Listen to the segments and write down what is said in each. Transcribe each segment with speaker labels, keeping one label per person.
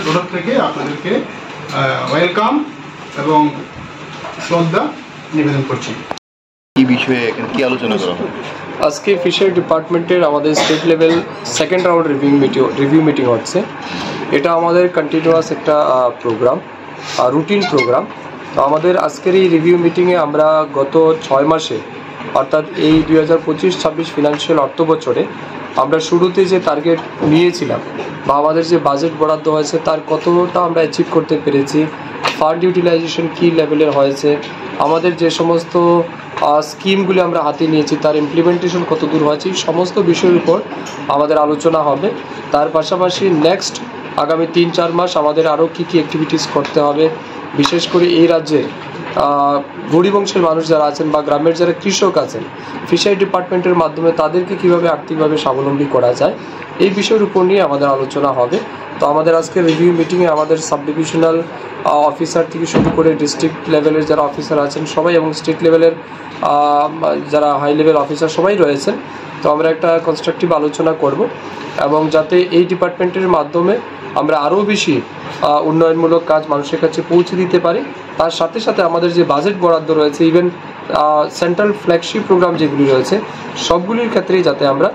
Speaker 1: তরফ থেকে আপনাদেরকে ওয়েলকাম এবং শ্রদ্ধা নিবেদন করছি।
Speaker 2: এই বিষয়ে কি আলোচনা করা হবে?
Speaker 3: আজকে ফিশারি ডিপার্টমেন্টের আমাদের state level second round review meeting হচ্ছে। এটা আমাদের কন্টিনিউয়াস একটা প্রোগ্রাম, রুটিন প্রোগ্রাম। তো আমাদের আজকের এই রিভিউ মিটিংয়ে আমরা গত 6 মাসে অর্থাৎ এই 2025-26 ফিনান্সিয়াল অর্থ বছরে আমরা শুরুতে যে টার্গেট নিয়েছিলাম বা আমাদের যে বাজেট বরাদ্দ হয়েছে তার কতটা আমরা অ্যাচিভ করতে পেরেছি, ফান্ড ইউটিলাইজেশন কী লেভেলের হয়েছে, আমাদের যে সমস্ত স্কিমগুলি আমরা হাতে নিয়েছি তার ইমপ্লিমেন্টেশন কত দূর হয়েছে, সমস্ত বিষয়ের উপর আমাদের আলোচনা হবে। তার পাশাপাশি নেক্সট আগামী 3-4 মাস আমাদের আরও কী অ্যাক্টিভিটিস করতে হবে, বিশেষ করে এই রাজ্যের গরিব অংশের মানুষ যারা আছেন বা গ্রামের যারা কৃষক আছেন, ফিশারি ডিপার্টমেন্টের মাধ্যমে তাদেরকে কীভাবে আর্থিকভাবে স্বাবলম্বী করা যায় এই বিষয়ের উপর নিয়ে আমাদের আলোচনা হবে। তো আমাদের আজকে রিভিউ মিটিংয়ে আমাদের সাব ডিভিশনাল অফিসার থেকে শুরু করে ডিস্ট্রিক্ট লেভেলের যারা অফিসার আছেন সবাই এবং স্টেট লেভেলের যারা হাই লেভেল অফিসার সবাই রয়েছেন। তো আমরা একটা কনস্ট্রাকটিভ আলোচনা করব এবং যাতে এই ডিপার্টমেন্টের মাধ্যমে আমরা আরও বেশি উন্নয়নমূলক কাজ মানুষের কাছে পৌঁছে দিতে পারি। তার সাথে সাথে আমাদের যে বাজেট বরাদ্দ রয়েছে, ইভেন সেন্ট্রাল ফ্ল্যাগশিপ প্রোগ্রাম যেগুলি রয়েছে সবগুলির ক্ষেত্রেই যাতে আমরা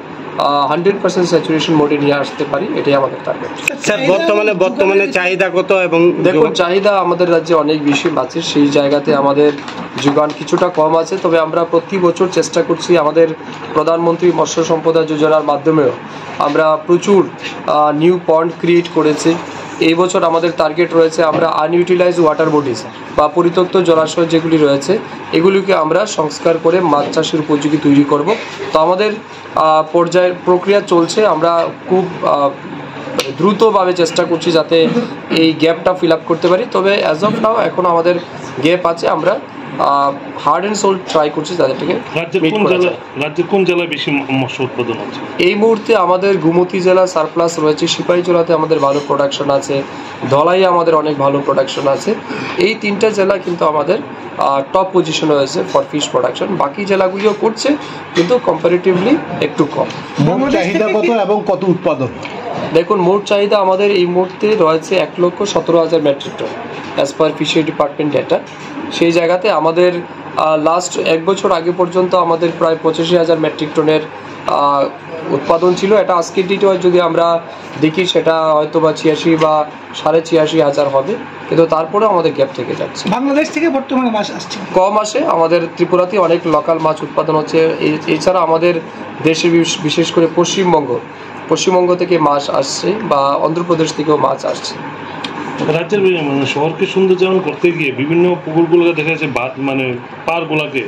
Speaker 3: 100% স্যাচুরেশন মোডে নিয়ে আসতে পারি, এটাই আমাদের টার্গেট।
Speaker 4: স্যার, বর্তমানে চাহিদা কত? এবং
Speaker 3: দেখুন, চাহিদা আমাদের রাজ্যে অনেক বেশি আছে, সেই জায়গাতে আমাদের যোগান কিছুটা কম আছে। তবে আমরা প্রতি বছর চেষ্টা করছি, আমাদের প্রধানমন্ত্রী মৎস্য সম্পদা যোজনার মাধ্যমেও আমরা প্রচুর নিউ পন্ড ক্রিয়েট করেছি। এই বছর আমাদের টার্গেট রয়েছে আমরা আনইউটিলাইজড ওয়াটার বডিজ বা পরিত্যক্ত জলাশয় যেগুলি রয়েছে এগুলিকে আমরা সংস্কার করে মাছ চাষের উপযোগী তৈরি করব। তো আমাদের পর্যায়ের প্রক্রিয়া চলছে, আমরা খুব দ্রুতভাবে চেষ্টা করছি যাতে এই গ্যাপটা ফিল আপ করতে পারি। তবে অ্যাজ অফ নাও এখন আমাদের গ্যাপ আছে, আমরা হার্ড অ্যান্ড সোল ট্রাই করছি তাদেরকে।
Speaker 5: রাজ্যের কোন জেলায় বেশি মৎস্য উৎপাদন আছে?
Speaker 3: এই মুহূর্তে আমাদের গোমতী জেলা সারপ্লাস রয়েছে, সিপাহীজলাতে আমাদের ভালো প্রোডাকশন আছে, ধলাই আমাদের অনেক ভালো প্রোডাকশন আছে। এই 3টা জেলা কিন্তু আমাদের টপ পজিশনে রয়েছে ফর ফিশ প্রোডাকশন। বাকি জেলাগুলিও করছে কিন্তু কম্পারেটিভলি একটু কম।
Speaker 1: মোট চাহিদা কত এবং কত উৎপাদন?
Speaker 3: দেখুন, মোট চাহিদা আমাদের এই মুহূর্তে রয়েছে 1,17,000 metric ton as per fishery department data. সেই জায়গাতে আমাদের লাস্ট 1 বছর আগে পর্যন্ত আমাদের প্রায় 85,000 মেট্রিক টনের উৎপাদন ছিল। এটা আজকের ডেটে যদি আমরা দেখি সেটা হয়তো বা 86 বা 86,500 হবে, কিন্তু তারপরেও আমাদের গ্যাপ থেকে যাচ্ছে।
Speaker 6: বাংলাদেশ থেকে বর্তমানে মাছ আসছে
Speaker 3: কম আসে, আমাদের ত্রিপুরাতে অনেক লোকাল মাছ উৎপাদন হচ্ছে। এছাড়া আমাদের দেশে বিশেষ করে পশ্চিমবঙ্গ থেকে মাছ আসছে বা অন্ধ্রপ্রদেশ থেকেও মাছ আসছে।
Speaker 5: রাজ্যের শহরকে সৌন্দর্যায়ন করতে গিয়ে বিভিন্ন পুকুরগুলোকে দেখা যাচ্ছে পারগুলোকে